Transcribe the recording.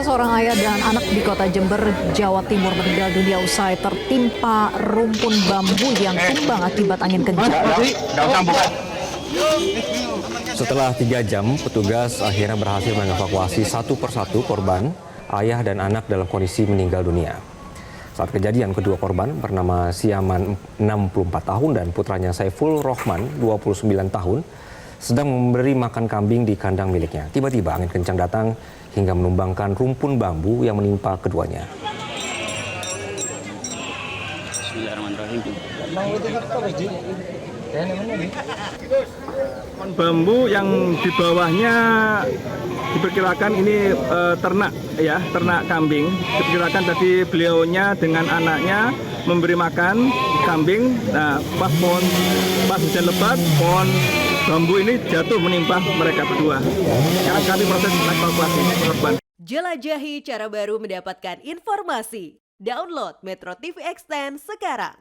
Seorang ayah dan anak di kota Jember, Jawa Timur meninggal dunia usai tertimpa rumpun bambu yang tumbang akibat angin kencang. Setelah 3 jam, petugas akhirnya berhasil mengevakuasi satu persatu korban, ayah dan anak dalam kondisi meninggal dunia. Saat kejadian, kedua korban bernama Siaman 64 tahun dan putranya Saiful Rohman 29 tahun sedang memberi makan kambing di kandang miliknya. Tiba-tiba angin kencang datang hingga menumbangkan rumpun bambu yang menimpa keduanya. Bambu yang di bawahnya diperkirakan ini ternak kambing. Diperkirakan tadi beliaunya dengan anaknya memberi makan kambing. Nah, pas hujan lebat, pohon bambu ini jatuh menimpa mereka berdua. Sekarang kami proses evakuasi korban. Jelajahi cara baru mendapatkan informasi. Download Metro TV Extend sekarang.